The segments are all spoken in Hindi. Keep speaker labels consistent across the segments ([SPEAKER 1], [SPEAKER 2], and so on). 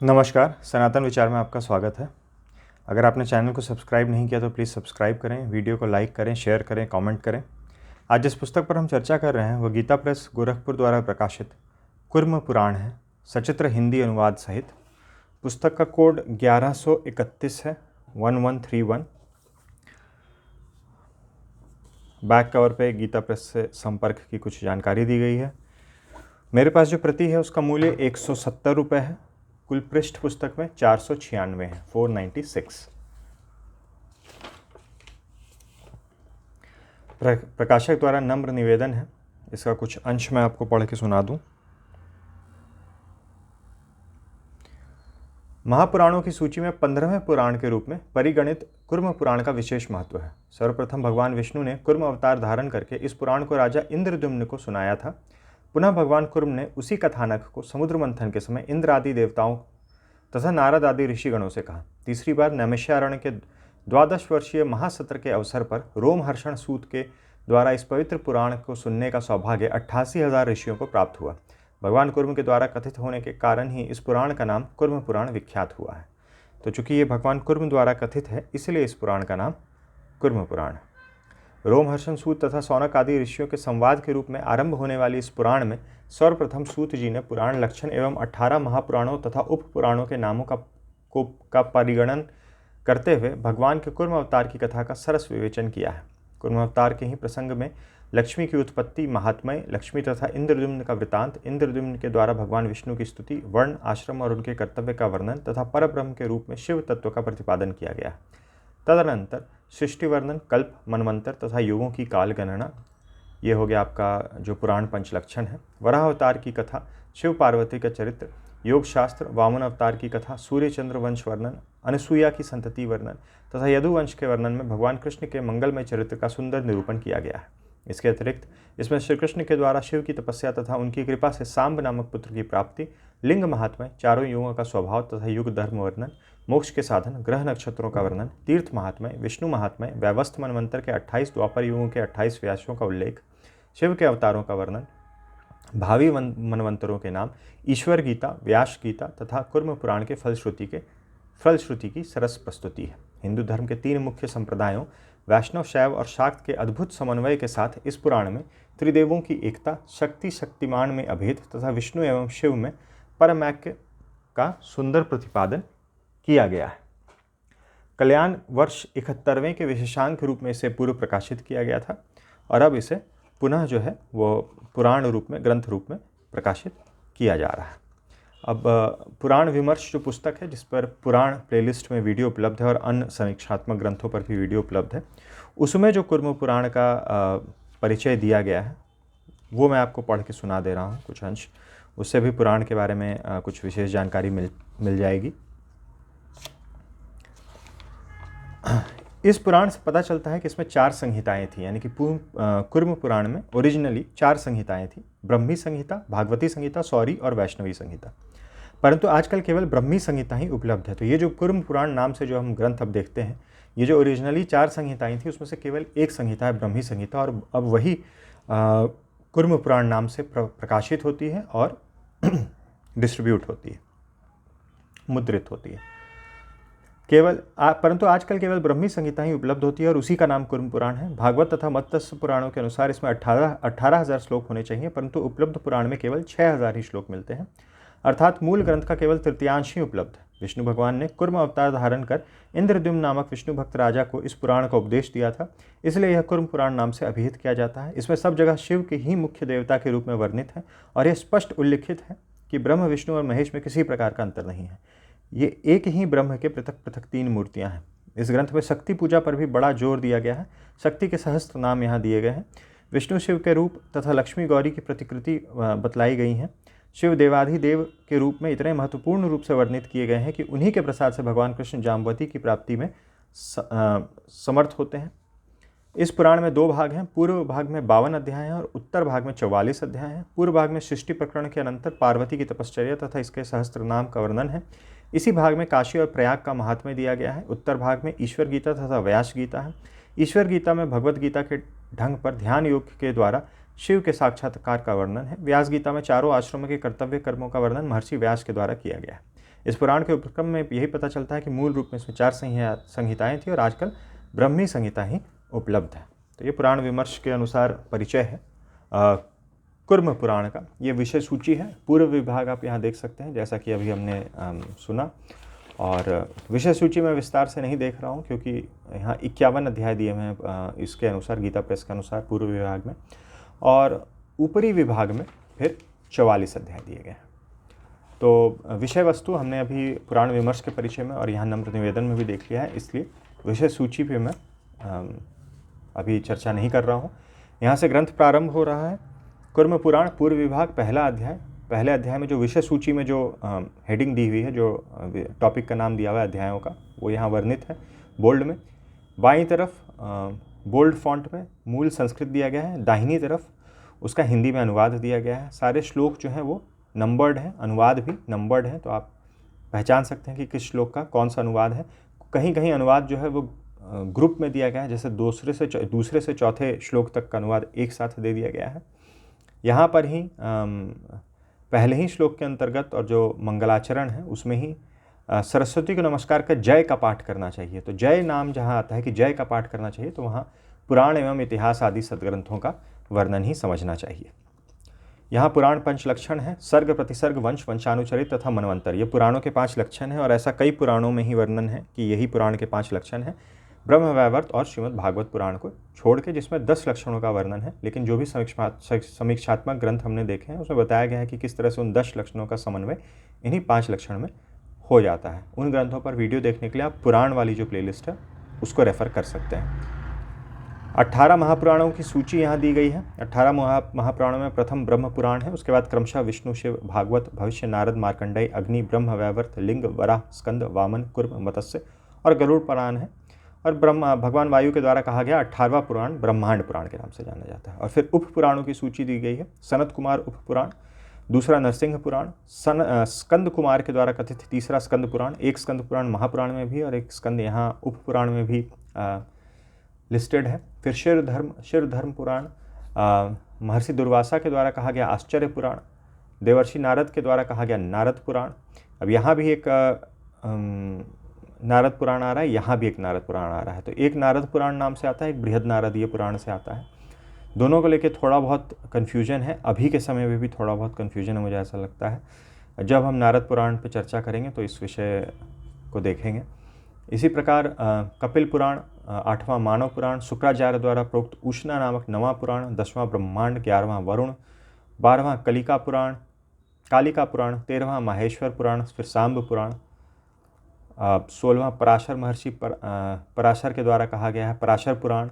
[SPEAKER 1] नमस्कार, सनातन विचार में आपका स्वागत है। अगर आपने चैनल को सब्सक्राइब नहीं किया तो प्लीज़ सब्सक्राइब करें, वीडियो को लाइक करें, शेयर करें, कमेंट करें। आज जिस पुस्तक पर हम चर्चा कर रहे हैं वह गीता प्रेस गोरखपुर द्वारा प्रकाशित कुर्म पुराण है, सचित्र हिंदी अनुवाद सहित। पुस्तक का कोड 1131 है, 1131। बैक कवर पे गीता प्रेस से संपर्क की कुछ जानकारी दी गई है। मेरे पास जो प्रति है उसका मूल्य 170 रुपये है। कुल पृष्ठ पुस्तक में 496 है, 496। प्रकाशक द्वारा नम्र निवेदन है, इसका कुछ अंश मैं आपको पढ़ के सुना दूं। महापुराणों की सूची में 15वें पुराण के रूप में परिगणित कुर्म पुराण का विशेष महत्व है। सर्वप्रथम भगवान विष्णु ने कुर्म अवतार धारण करके इस पुराण को राजा इंद्रद्युम्न को सुनाया था। पुनः भगवान कुर्म ने उसी कथानक को समुद्र मंथन के समय इंद्र आदि देवताओं तथा नारद आदि ऋषिगणों से कहा। तीसरी बार नैमिषारण्य के 12 वर्षीय महासत्र के अवसर पर रोमहर्षण सूत के द्वारा इस पवित्र पुराण को सुनने का सौभाग्य 88,000 ऋषियों को प्राप्त हुआ। भगवान कुर्म के द्वारा कथित होने के कारण ही इस पुराण का नाम कुर्म पुराण विख्यात हुआ है। तो चूंकि ये भगवान कुर्म द्वारा कथित है, इसलिए इस पुराण का नाम कुर्म पुराण है। रोमहर्षण सूत तथा सौनक आदि ऋषियों के संवाद के रूप में आरंभ होने वाली इस पुराण में सर्वप्रथम सूत जी ने पुराण लक्षण एवं 18 महापुराणों तथा उप पुराणों के नामों का परिगणन करते हुए भगवान के कुर्म अवतार की कथा का सरस विवेचन किया है। कुर्म अवतार के ही प्रसंग में लक्ष्मी की उत्पत्ति, महात्म्य, लक्ष्मी तथा इंद्रद्युम्न का वृतांत, इंद्रद्युम्न के द्वारा भगवान विष्णु की स्तुति, वर्ण, आश्रम और उनके कर्तव्य का वर्णन तथा परब्रह्म के रूप में शिव तत्व का प्रतिपादन किया गया है। तदनंतर सृष्टि वर्णन, कल्प, मनवंतर तथा युगों की काल गणना, ये हो गया आपका जो पुराण पंचलक्षण है। वराह अवतार की कथा, शिव पार्वती का चरित्र, योग शास्त्र, वामन अवतार की कथा, सूर्य चंद्र वंश वर्णन, अनसुईया की संतति वर्णन तथा यदुवंश के वर्णन में भगवान कृष्ण के मंगलमय चरित्र का सुंदर निरूपण किया गया है। इसके अतिरिक्त इसमें श्री कृष्ण के द्वारा शिव की तपस्या तथा उनकी कृपा से सांब नामक पुत्र की प्राप्ति, लिंग महात्म्य, चारों युगों का स्वभाव तथा युग धर्म वर्णन, मोक्ष के साधन, ग्रह नक्षत्रों का वर्णन, तीर्थ महात्म्य, विष्णु महात्म्य, वैवस्थ मनवंतर के 28 द्वापर युगों के 28 व्यासों का उल्लेख, शिव के अवतारों का वर्णन, भावी मनवंतरों के नाम, ईश्वर गीता, व्यास गीता तथा कुर्म पुराण के फलश्रुति की सरस प्रस्तुति है। हिंदू धर्म के 3 मुख्य संप्रदायों वैष्णव, शैव और शाक्त के अद्भुत समन्वय के साथ इस पुराण में त्रिदेवों की एकता, शक्तिमान में अभेद तथा विष्णु एवं शिव में परमैक्य का सुंदर प्रतिपादन किया गया है। कल्याण वर्ष 71वें के विशेषांक रूप में इसे पूर्व प्रकाशित किया गया था और अब इसे पुनः जो है वो पुराण रूप में, ग्रंथ रूप में प्रकाशित किया जा रहा है। अब पुराण विमर्श जो पुस्तक है, जिस पर पुराण प्लेलिस्ट में वीडियो उपलब्ध है और अन्य समीक्षात्मक ग्रंथों पर भी वीडियो उपलब्ध है, उसमें जो कुर्म पुराण का परिचय दिया गया है वो मैं आपको पढ़ के सुना दे रहा हूँ कुछ अंश। उससे भी पुराण के बारे में कुछ विशेष जानकारी मिल जाएगी। इस पुराण से पता चलता है कि इसमें 4 संहिताएं थी, यानी कि कुर्म पुराण में ओरिजिनली 4 संहिताएं थी। ब्रह्मी संहिता, भागवती संहिता, सौरी और वैष्णवी संहिता। परंतु आजकल केवल ब्रह्मी संहिता ही उपलब्ध है। तो ये जो कुर्म पुराण नाम से जो हम ग्रंथ अब देखते हैं, ये जो ओरिजिनली 4 संहिताएं थी उसमें से केवल एक संहिता है ब्रह्मी संहिता, और अब वही कुर्म पुराण नाम से प्रकाशित होती है और डिस्ट्रीब्यूट होती है, मुद्रित होती है। परंतु आजकल केवल ब्रह्मी संहिता ही उपलब्ध होती है और उसी का नाम कुर्म पुराण है। भागवत तथा मत्स्य पुराणों के अनुसार इसमें 18,000 श्लोक होने चाहिए, परंतु उपलब्ध पुराण में केवल 6,000 ही श्लोक मिलते हैं, अर्थात मूल ग्रंथ का केवल तृतीयांश ही उपलब्ध है। विष्णु भगवान ने कुर्म अवतार धारण कर इंद्रद्युम्न नामक विष्णु भक्त राजा को इस पुराण का उपदेश दिया था, इसलिए यह कुर्म पुराण नाम से अभिहित किया जाता है। इसमें सब जगह शिव के ही मुख्य देवता के रूप में वर्णित है और यह स्पष्ट उल्लिखित है कि ब्रह्म, विष्णु और महेश में किसी प्रकार का अंतर नहीं है। ये एक ही ब्रह्म के पृथक पृथक 3 मूर्तियां हैं। इस ग्रंथ में शक्ति पूजा पर भी बड़ा जोर दिया गया है। शक्ति के सहस्त्र नाम यहाँ दिए गए हैं। विष्णु शिव के रूप तथा लक्ष्मी गौरी की प्रतिकृति बतलाई गई हैं। शिव देवाधिदेव के रूप में इतने महत्वपूर्ण रूप से वर्णित किए गए हैं कि उन्हीं के प्रसाद से भगवान कृष्ण जाम्बवती की प्राप्ति में समर्थ होते हैं। इस पुराण में 2 भाग हैं। पूर्व भाग में 52 अध्याय हैं और उत्तर भाग में 44 अध्याय हैं। पूर्व भाग में सृष्टि प्रकरण के अनंतर पार्वती की तपश्चर्या तथा इसके सहस्त्र नाम का वर्णन है। इसी भाग में काशी और प्रयाग का महात्म्य दिया गया है। उत्तर भाग में ईश्वर गीता तथा व्यास गीता है। ईश्वर गीता में भगवत गीता के ढंग पर ध्यान योग के द्वारा शिव के साक्षात्कार का वर्णन है। व्यास गीता में चारों आश्रमों के कर्तव्य कर्मों का वर्णन महर्षि व्यास के द्वारा किया गया है। इस पुराण के उपक्रम में यही पता चलता है कि मूल रूप में इसमें 4 संहिताएँ थी और आजकल ब्रह्मी संहिता ही उपलब्ध है। तो ये पुराण विमर्श के अनुसार परिचय है कुर्म पुराण का। ये विषय सूची है, पूर्व विभाग आप यहाँ देख सकते हैं जैसा कि अभी हमने सुना। और विषय सूची में विस्तार से नहीं देख रहा हूँ क्योंकि यहाँ 51 अध्याय दिए हुए हैं इसके अनुसार, गीता प्रेस के अनुसार पूर्व विभाग में, और ऊपरी विभाग में फिर 44 अध्याय दिए गए हैं। तो विषय वस्तु हमने अभी पुराण विमर्श के परिचय में और यहाँ नम्र निवेदन में भी देख लिया है, इसलिए विषय सूची पे मैं अभी चर्चा नहीं कर रहा हूँ। यहाँ से ग्रंथ प्रारंभ हो रहा है। कुर्म पुराण पूर्व विभाग पहला अध्याय। पहले अध्याय में जो विषय सूची में जो हेडिंग दी हुई है, जो टॉपिक का नाम दिया हुआ है अध्यायों का, वो यहाँ वर्णित है बोल्ड में। बाईं तरफ बोल्ड फॉन्ट में मूल संस्कृत दिया गया है, दाहिनी तरफ उसका हिंदी में अनुवाद दिया गया है। सारे श्लोक जो हैं वो नंबर्ड हैं, अनुवाद भी नंबर्ड है, तो आप पहचान सकते हैं कि किस श्लोक का कौन सा अनुवाद है। कहीं कहीं अनुवाद जो है वो ग्रुप में दिया गया है, जैसे दूसरे से चौथे श्लोक तक का अनुवाद एक साथ दे दिया गया है। यहाँ पर ही पहले ही श्लोक के अंतर्गत और जो मंगलाचरण है उसमें ही सरस्वती को नमस्कार का जय का पाठ करना चाहिए। तो जय नाम जहाँ आता है कि जय का पाठ करना चाहिए, तो वहाँ पुराण एवं इतिहास आदि सदग्रंथों का वर्णन ही समझना चाहिए। यहाँ पुराण 5 लक्षण है, सर्ग, प्रतिसर्ग, वंश, वंशानुचरित तथा मनवंतर। ये पुराणों के 5 लक्षण हैं और ऐसा कई पुराणों में ही वर्णन है कि यही पुराण के 5 लक्षण हैं। ब्रह्म वैवर्त और श्रीमद् भागवत पुराण को छोड़ के, जिसमें 10 लक्षणों का वर्णन है, लेकिन जो भी समीक्षात्मक ग्रंथ हमने देखे हैं उसमें बताया गया है कि किस तरह से उन 10 लक्षणों का समन्वय इन्हीं 5 लक्षण में हो जाता है। उन ग्रंथों पर वीडियो देखने के लिए आप पुराण वाली जो प्लेलिस्ट है उसको रेफ़र कर सकते हैं। 18 महापुराणों की सूची यहाँ दी गई है। 18 महापुराणों में प्रथम ब्रह्म पुराण है, उसके बाद क्रमशः विष्णु, शिव, भागवत, भविष्य, नारद, मार्कंडेय, अग्नि, ब्रह्म वैवर्त, लिंग, वराह, स्कंद, वामन, कुर्म, मत्स्य और गरुड़ पुराण है। और भगवान वायु के द्वारा कहा गया 18वां पुराण ब्रह्मांड पुराण के नाम से जाना जाता है। और फिर उप पुराणों की सूची दी गई है। सनत कुमार उप पुराण, दूसरा नरसिंह पुराण, स्कंद कुमार के द्वारा कथित तीसरा स्कंद पुराण, एक स्कंद पुराण महापुराण में भी और एक स्कंद यहाँ उप पुराण में भी लिस्टेड है। फिर शिव धर्म पुराण, महर्षि दुर्वासा के द्वारा कहा गया आश्चर्य पुराण, देवर्षि नारद के द्वारा कहा गया नारद पुराण। अब यहाँ भी एक नारद पुराण आ रहा है, यहाँ भी एक नारद पुराण आ रहा है। तो एक नारद पुराण नाम से आता है, एक बृहद नारदीय पुराण से आता है। दोनों को लेके थोड़ा बहुत कन्फ्यूजन है, अभी के समय में भी थोड़ा बहुत कन्फ्यूजन है मुझे ऐसा लगता है। जब हम नारद पुराण पर चर्चा करेंगे तो इस विषय को देखेंगे। इसी प्रकार कपिल पुराण, 8वां मानव पुराण, शुक्राचार्य द्वारा प्रोक्त उष्णा नामक 9वां पुराण, 10वां ब्रह्मांड, 11वां वरुण, 12वां कालिका पुराण, 13वां माहेश्वर पुराण, फिर सांब पुराण, 16वां पराशर महर्षि पराशर के द्वारा कहा गया है पराशर पुराण,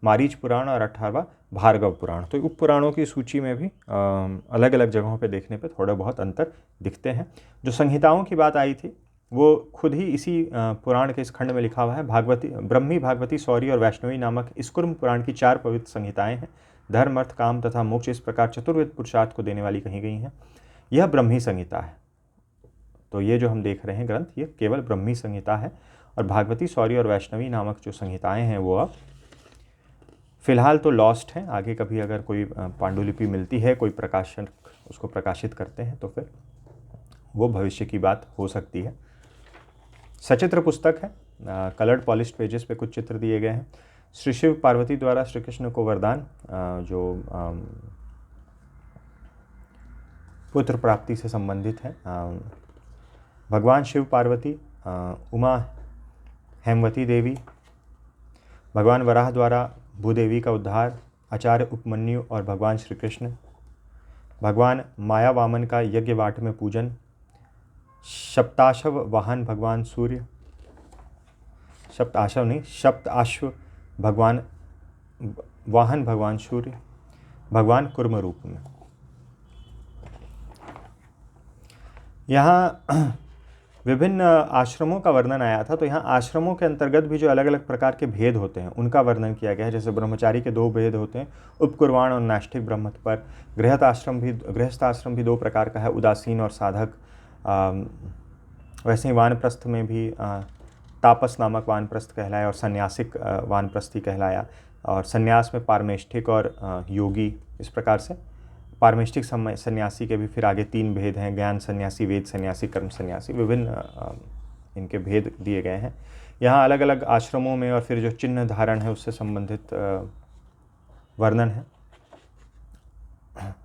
[SPEAKER 1] मारीच पुराण और 18वां भार्गव पुराण। तो उप पुराणों की सूची में भी अलग अलग जगहों पे देखने पे थोड़े बहुत अंतर दिखते हैं। जो संहिताओं की बात आई थी वो खुद ही इसी पुराण के इस खंड में लिखा हुआ है। ब्रह्मी, भागवती, सौरी और वैष्णवी नामक इस कुर्म पुराण की 4 पवित्र संहिताएं हैं। धर्म, अर्थ, काम तथा मोक्ष इस प्रकार चतुर्वेद पुरुषार्थ को देने वाली कही गई हैं। यह ब्रह्मी संहिता है। तो ये जो हम देख रहे हैं ग्रंथ, ये केवल ब्रह्मी संहिता है। और भागवती, सौरी और वैष्णवी नामक जो संहिताएं हैं वो अब फिलहाल तो लॉस्ट हैं। आगे कभी अगर कोई पांडुलिपि मिलती है, कोई प्रकाशन उसको प्रकाशित करते हैं तो फिर वो भविष्य की बात हो सकती है। सचित्र पुस्तक है, कलर्ड पॉलिश्ड पेजेस पे कुछ चित्र दिए गए हैं। श्री शिव पार्वती द्वारा श्री कृष्ण को वरदान जो पुत्र प्राप्ति से संबंधित है। भगवान शिव, पार्वती, उमा, हेमवती देवी, भगवान वराह द्वारा भूदेवी का उद्धार, आचार्य उपमन्यु और भगवान श्री कृष्ण, भगवान माया वामन का यज्ञ वाट में पूजन, सप्ताश्व वाहन भगवान सूर्य, सप्ताश्व भगवान वाहन भगवान सूर्य, भगवान कुर्म रूप में। यहाँ विभिन्न आश्रमों का वर्णन आया था। तो यहाँ आश्रमों के अंतर्गत भी जो अलग अलग प्रकार के भेद होते हैं उनका वर्णन किया गया है। जैसे ब्रह्मचारी के 2 भेद होते हैं, उपकुर्वाण और नैष्ठिक ब्रह्मत्व पर। गृहस्थ आश्रम भी 2 प्रकार का है, उदासीन और साधक। वैसे ही वानप्रस्थ में भी तापस नामक वानप्रस्थ कहलाया और सन्यासिक वानप्रस्थी कहलाया। और सन्यास में पारमेष्ठिक और योगी, इस प्रकार से पारमेष्टिक सन्यासी के भी फिर आगे 3 भेद हैं, ज्ञान सन्यासी, वेद सन्यासी, कर्म सन्यासी, विभिन्न इनके भेद दिए गए हैं। यहाँ अलग अलग आश्रमों में और फिर जो चिन्ह धारण है उससे संबंधित वर्णन है।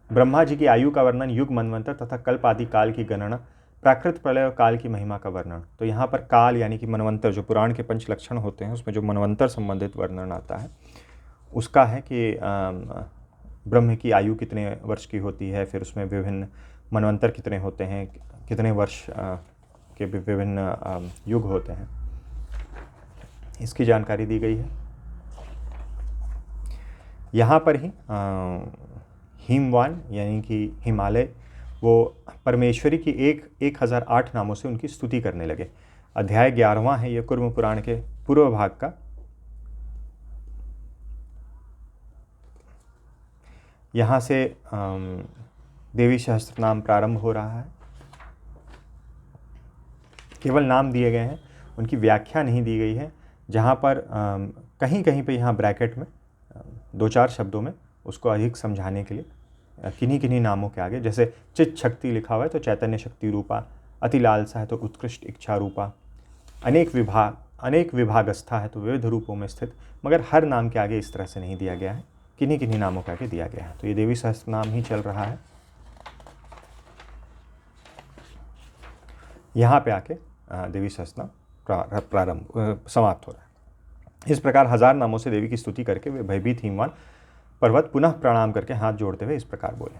[SPEAKER 1] ब्रह्मा जी की आयु का वर्णन, युग, मनवंतर तथा कल्प आदि काल की गणना, प्राकृत प्रलय और काल की महिमा का वर्णन। तो यहाँ पर काल यानी कि मनवंतर, जो पुराण के 5 लक्षण होते हैं उसमें जो मनवंतर संबंधित वर्णन आता है उसका है कि ब्रह्म की आयु कितने वर्ष की होती है, फिर उसमें विभिन्न मनवंतर कितने होते हैं, कितने वर्ष के विभिन्न युग होते हैं, इसकी जानकारी दी गई है। यहाँ पर ही हिमवान यानी कि हिमालय, वो परमेश्वरी की 1008 नामों से उनकी स्तुति करने लगे। अध्याय 11वां है ये कुर्म पुराण के पूर्व भाग का। यहाँ से देवी सहस्त्र नाम प्रारंभ हो रहा है। केवल नाम दिए गए हैं, उनकी व्याख्या नहीं दी गई है। जहाँ पर कहीं कहीं पे यहाँ ब्रैकेट में 2-4 शब्दों में उसको अधिक समझाने के लिए किन्हीं किन्हीं नामों के आगे, जैसे चित शक्ति लिखा हुआ है तो चैतन्य शक्ति रूपा, अति लालसा है तो उत्कृष्ट इच्छा रूपा, अनेक विभागस्था है तो विविध रूपों में स्थित, मगर हर नाम के आगे इस तरह से नहीं दिया गया है, किन्हीं किन्हीं नामों के आगे दिया गया है। तो ये देवी सहस्त्र नाम ही चल रहा है। यहाँ पे आके देवी सहस्त्र नाम प्रारंभ समाप्त हो रहा है। इस प्रकार 1000 नामों से देवी की स्तुति करके वे भयभीत हिमवान पर्वत पुनः प्रणाम करके हाथ जोड़ते हुए इस प्रकार बोले।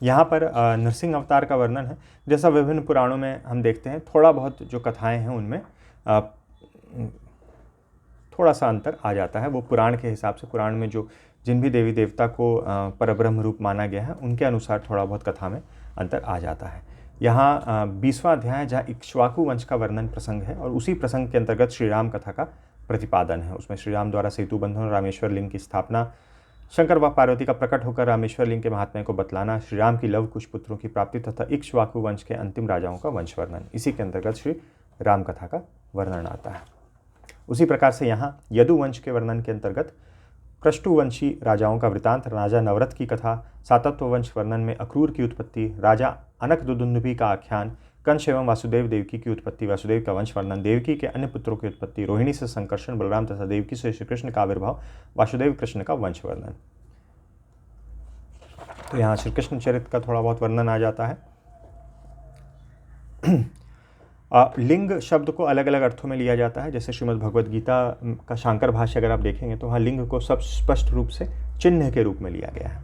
[SPEAKER 1] यहाँ पर नरसिंह अवतार का वर्णन है। जैसा विभिन्न पुराणों में हम देखते हैं, थोड़ा बहुत जो कथाएं हैं उनमें थोड़ा सा अंतर आ जाता है। वो पुराण के हिसाब से, पुराण में जो जिन भी देवी देवता को परब्रह्म रूप माना गया है उनके अनुसार थोड़ा बहुत कथा में अंतर आ जाता है। यहाँ 20वां अध्याय जहाँ इक्ष्वाकु वंश का वर्णन प्रसंग है और उसी प्रसंग के अंतर्गत श्री राम कथा का प्रतिपादन है। उसमें श्री राम द्वारा सेतु बंधन, रामेश्वर लिंग की स्थापना, शंकर व पार्वती का प्रकट होकर रामेश्वर लिंग के महात्म्य को बतलाना, श्री राम की लव कुश पुत्रों की प्राप्ति तथा इक्ष्वाकु वंश के अंतिम राजाओं का वंश वर्णन, इसी के अंतर्गत श्री राम कथा का वर्णन आता है। उसी प्रकार से यहाँ यदुवंश के वर्णन के अंतर्गत कृष्टुवंशी राजाओं का वृतांत, राजा नवरथ की कथा, सातत्व वंश वर्णन में अक्रूर की उत्पत्ति, राजा अनक दुदुन्दुभि का आख्यान, कंस एवं वासुदेव देवकी की उत्पत्ति, वासुदेव का वंश वर्णन, देवकी के अन्य पुत्रों की उत्पत्ति, रोहिणी से संकर्षण, बलराम तथा देवकी से श्री कृष्ण का आविर्भाव, वासुदेव कृष्ण का वंश वर्णन। तो यहाँ श्री कृष्ण चरित्र का थोड़ा बहुत वर्णन आ जाता है। लिंग शब्द को अलग अलग अर्थों में लिया जाता है। जैसे श्रीमद् भगवद गीता का शांकर भाष्य अगर आप देखेंगे तो वहाँ लिंग को सब स्पष्ट रूप से चिन्ह के रूप में लिया गया है,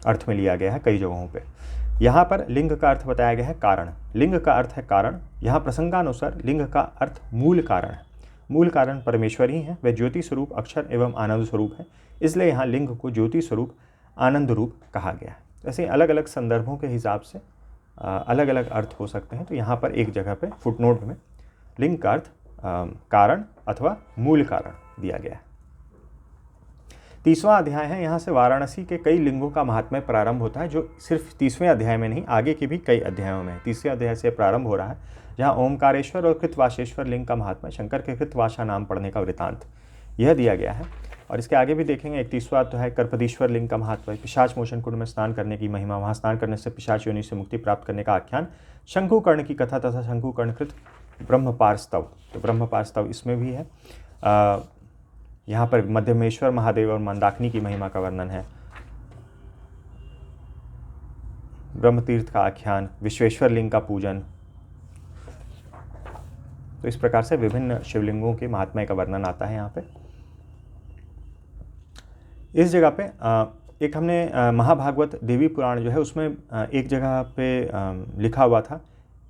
[SPEAKER 1] अर्थ में लिया गया है कई जगहों पे। यहाँ पर लिंग का अर्थ बताया गया है कारण। लिंग का अर्थ है कारण। यहाँ प्रसंगानुसार लिंग का अर्थ मूल कारण है। मूल कारण परमेश्वर ही है, वह ज्योति स्वरूप, अक्षर एवं आनंद स्वरूप है, इसलिए यहाँ लिंग को ज्योति स्वरूप, आनंद रूप कहा गया है। ऐसे अलग अलग संदर्भों के हिसाब से अलग अलग अर्थ हो सकते हैं। तो यहाँ पर एक जगह पे फुटनोट में लिंग का अर्थ कारण अथवा मूल कारण दिया गया है। 30वां अध्याय है। यहाँ से वाराणसी के कई लिंगों का महात्म्य प्रारंभ होता है, जो सिर्फ 30वें अध्याय में नहीं, आगे के भी कई अध्यायों में है। 30वें अध्याय से प्रारंभ हो रहा है, जहाँ ओमकारेश्वर और कृतवासेश्वर लिंग का महात्म्य, शंकर के कृतवासा नाम पढ़ने का वृतांत यह दिया गया है। और इसके आगे भी देखेंगे 31वां तो है कर्पदीश्वर लिंग का महत्व, पिशाच मोचन कुंड में स्नान करने की महिमा, वहाँ स्नान करने से पिशाच योनि से मुक्ति प्राप्त करने का आख्यान, शंकुकर्ण की कथा तथा शंकुकर्ण कृत ब्रह्मपारस्तव। तो ब्रह्मपारस्तव इसमें भी है। यहाँ पर मध्यमेश्वर महादेव और मंदाकिनी की महिमा का वर्णन है, ब्रह्मतीर्थ का आख्यान, विश्वेश्वर लिंग का पूजन। तो इस प्रकार से विभिन्न शिवलिंगों के महात्म्य का वर्णन आता है यहाँ पे। इस जगह पे एक हमने महाभागवत देवी पुराण जो है उसमें एक जगह पे लिखा हुआ था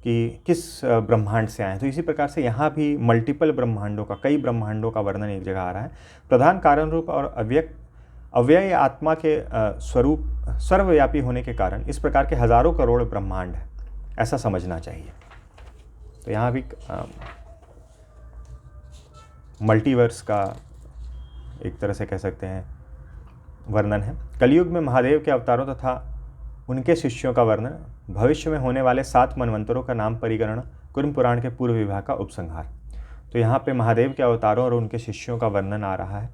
[SPEAKER 1] कि किस ब्रह्मांड से आए। तो इसी प्रकार से यहाँ भी मल्टीपल ब्रह्मांडों का, कई ब्रह्मांडों का वर्णन एक जगह आ रहा है। प्रधान कारण रूप और अव्यय आत्मा के स्वरूप सर्वव्यापी होने के कारण इस प्रकार के हजारों करोड़ ब्रह्मांड है, ऐसा समझना चाहिए। तो यहाँ भी मल्टीवर्स का एक तरह से कह सकते हैं वर्णन है। कलयुग में महादेव के अवतारों तथा उनके शिष्यों का वर्णन, भविष्य में होने वाले 7 मनवंतरों का नाम परिगणना, कुर्म पुराण के पूर्व विभाग का उपसंहार। तो यहाँ पे महादेव के अवतारों और उनके शिष्यों का वर्णन आ रहा है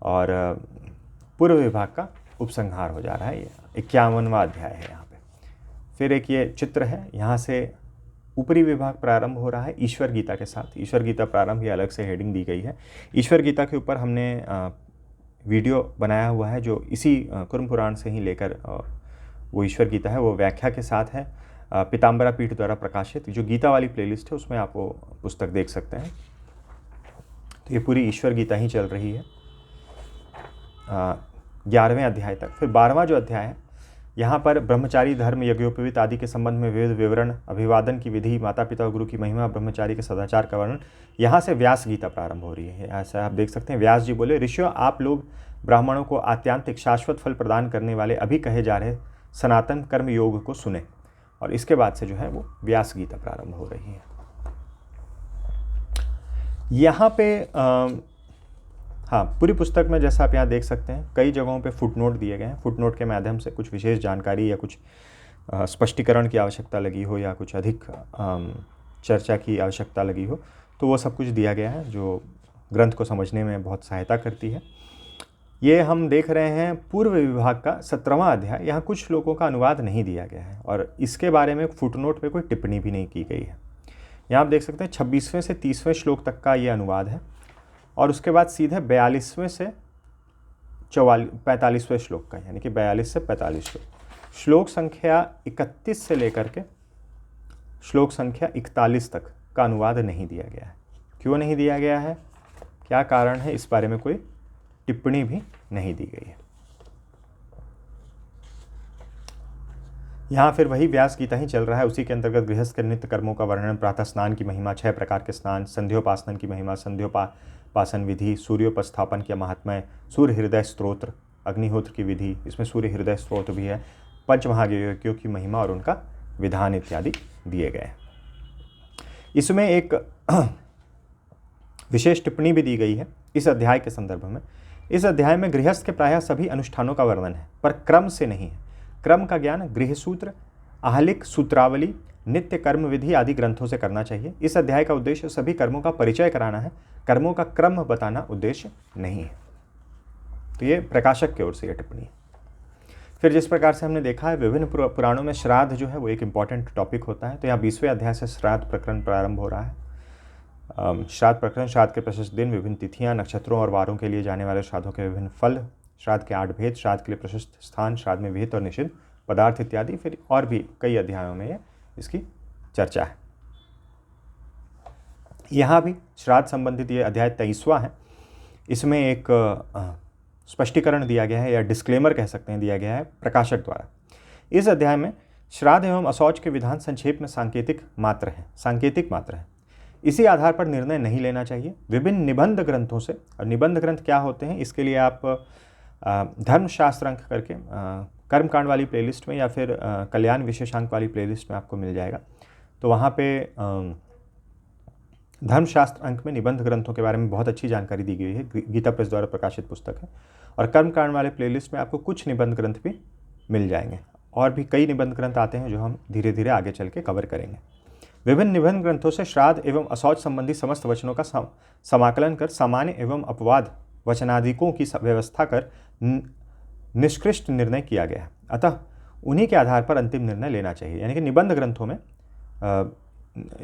[SPEAKER 1] और पूर्व विभाग का उपसंहार हो जा रहा है। ये 51वां अध्याय है यहाँ पे। फिर एक ये चित्र है, यहाँ से ऊपरी विभाग प्रारंभ हो रहा है ईश्वर गीता के साथ। ईश्वर गीता प्रारंभ, ये अलग से हेडिंग दी गई है। ईश्वर गीता के ऊपर हमने वीडियो बनाया हुआ है जो इसी कुर्म पुराण से ही लेकर वो ईश्वर गीता है, वो व्याख्या के साथ है। पीताम्बरा पीठ द्वारा प्रकाशित जो गीता वाली प्लेलिस्ट है उसमें आप वो पुस्तक देख सकते हैं। तो ये पूरी ईश्वर गीता ही चल रही है 11वें अध्याय तक। फिर 12वां जो अध्याय है, यहाँ पर ब्रह्मचारी धर्म, यज्ञोपवीत आदि के संबंध में विविध विवरण, अभिवादन की विधि, माता पिता और गुरु की महिमा, ब्रह्मचारी के सदाचार का वर्णन। यहाँ से व्यास गीता प्रारंभ हो रही है। ऐसा आप देख सकते हैं। व्यास जी बोले, ऋषियों, आप लोग ब्राह्मणों को आत्यांतिक शाश्वत फल प्रदान करने वाले अभी कहे जा रहे सनातन कर्म योग को सुने। और इसके बाद से जो है वो व्यास गीता प्रारंभ हो रही है। यहाँ पे हाँ, पूरी पुस्तक में जैसा आप यहाँ देख सकते हैं कई जगहों पे फुटनोट दिए गए हैं। फुटनोट के माध्यम से कुछ विशेष जानकारी या कुछ स्पष्टीकरण की आवश्यकता लगी हो या कुछ अधिक चर्चा की आवश्यकता लगी हो तो वो सब कुछ दिया गया है जो ग्रंथ को समझने में बहुत सहायता करती है। ये हम देख रहे हैं पूर्व विभाग का 17वां अध्याय। यहाँ कुछ लोगों का अनुवाद नहीं दिया गया है और इसके बारे में फुटनोट पे कोई टिप्पणी भी नहीं की गई है। यहाँ आप देख सकते हैं 26वें से 30वें श्लोक तक का ये अनुवाद है और उसके बाद सीधे 42वें से 45वें श्लोक का, यानी कि 42 से 45 श्लोक संख्या 31 से लेकर के श्लोक संख्या 41 तक का अनुवाद नहीं दिया गया है। क्यों नहीं दिया गया है, क्या कारण है, इस बारे में कोई टिप्पणी भी नहीं दी गई है। यहाँ फिर वही व्यास गीता ही चल रहा है। उसी के अंतर्गत गृहस्थ के नित्य कर्मों का वर्णन, प्रातः स्नान की महिमा, 6 प्रकार के स्नान, संध्योपासन की महिमा, संध्योपासन विधि, सूर्योपस्थापन के महात्म्य, सूर्य हृदय स्तोत्र, अग्निहोत्र की विधि, इसमें सूर्य हृदय स्तोत्र भी है, पंचमहायज्ञों की महिमा और उनका विधान इत्यादि दिए गए हैं। इसमें एक विशेष टिप्पणी भी दी गई है इस अध्याय के संदर्भ में। इस अध्याय में गृहस्थ के प्रायः सभी अनुष्ठानों का वर्णन है पर क्रम से नहीं है। क्रम का ज्ञान गृहसूत्र, आहलिक सूत्रावली, नित्य कर्म विधि आदि ग्रंथों से करना चाहिए। इस अध्याय का उद्देश्य सभी कर्मों का परिचय कराना है, कर्मों का क्रम बताना उद्देश्य नहीं है। तो ये प्रकाशक की ओर से यह टिप्पणी है। फिर जिस प्रकार से हमने देखा है विभिन्न पुराणों में श्राद्ध जो है वो एक इंपॉर्टेंट टॉपिक होता है। तो यहाँ 20वें अध्याय से श्राद्ध प्रकरण प्रारंभ हो रहा है। श्राद्ध प्रकरण, श्राद्ध के प्रशस्त दिन, विभिन्न तिथियां, नक्षत्रों और वारों के लिए जाने वाले श्राद्धों के विभिन्न फल, श्राद्ध के 8 भेद, श्राद्ध के लिए प्रशस्त स्थान, श्राद्ध में विहित और निषिद्ध पदार्थ इत्यादि। फिर और भी कई अध्यायों में ये इसकी चर्चा है। यहाँ भी श्राद्ध संबंधित ये अध्याय 23वां है। इसमें एक स्पष्टीकरण दिया गया है या डिस्क्लेमर कह सकते हैं दिया गया है प्रकाशक द्वारा। इस अध्याय में श्राद्ध एवं अशौच के विधान संक्षेप में सांकेतिक मात्र है। इसी आधार पर निर्णय नहीं लेना चाहिए। विभिन्न निबंध ग्रंथों से, और निबंध ग्रंथ क्या होते हैं इसके लिए आप धर्मशास्त्र अंक करके कर्मकांड वाली प्लेलिस्ट में या फिर कल्याण विशेषांक वाली प्लेलिस्ट में आपको मिल जाएगा। तो वहाँ पे धर्मशास्त्र अंक में निबंध ग्रंथों के बारे में बहुत अच्छी जानकारी दी गई है। गीता प्रेस द्वारा प्रकाशित पुस्तक है। और कर्मकांड वाले प्लेलिस्ट में आपको कुछ निबंध ग्रंथ भी मिल जाएंगे और भी कई निबंध ग्रंथ आते हैं जो हम धीरे धीरे आगे चल के कवर करेंगे। विभिन्न निबंध ग्रंथों से श्राद्ध एवं अशौच संबंधी समस्त वचनों का समाकलन कर सामान्य एवं अपवाद वचनादिकों की व्यवस्था कर निष्कृष्ट निर्णय किया गया है। अतः उन्हीं के आधार पर अंतिम निर्णय लेना चाहिए। यानी कि निबंध ग्रंथों में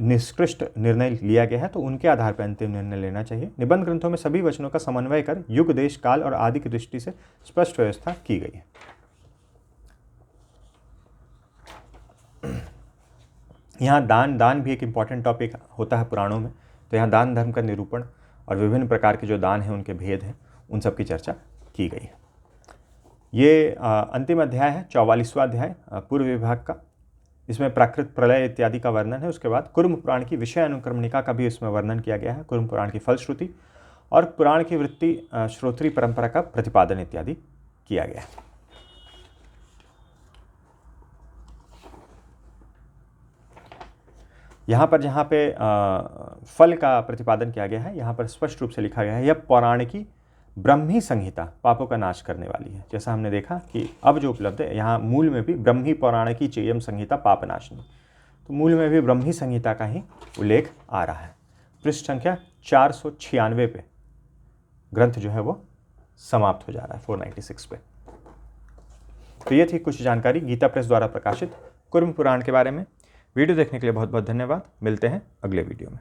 [SPEAKER 1] निष्कृष्ट निर्णय लिया गया है तो उनके आधार पर अंतिम निर्णय लेना चाहिए। निबंध ग्रंथों में सभी वचनों का समन्वय कर युग, देश, काल और आदि की दृष्टि से स्पष्ट व्यवस्था की गई है। यहाँ दान भी एक इम्पॉर्टेंट टॉपिक होता है पुराणों में। तो यहाँ दान धर्म का निरूपण और विभिन्न प्रकार के जो दान हैं उनके भेद हैं उन सब की चर्चा की गई है। ये अंतिम अध्याय है 44वां अध्याय पूर्व विभाग का। इसमें प्राकृत प्रलय इत्यादि का वर्णन है। उसके बाद कुर्म पुराण की विषय अनुक्रमणिका का भी इसमें वर्णन किया गया है। कुर्म पुराण की फलश्रुति और पुराण की वृत्ति श्रोत्री परंपरा का प्रतिपादन इत्यादि किया गया है। यहाँ पर जहाँ पे फल का प्रतिपादन किया गया है यहाँ पर स्पष्ट रूप से लिखा गया है यह पौराणिकी ब्रह्मी संहिता पापों का नाश करने वाली है। जैसा हमने देखा कि अब जो उपलब्ध है यहाँ मूल में भी ब्रह्मी पौराणिकी चेयम संहिता पापनाशनी, तो मूल में भी ब्रह्मी संहिता का ही उल्लेख आ रहा है। पृष्ठ संख्या 496 पे ग्रंथ जो है वो समाप्त हो जा रहा है 496 पे। तो ये थी कुछ जानकारी गीता प्रेस द्वारा प्रकाशित कुर्म पुराण के बारे में। वीडियो देखने के लिए बहुत बहुत धन्यवाद। मिलते हैं अगले वीडियो में।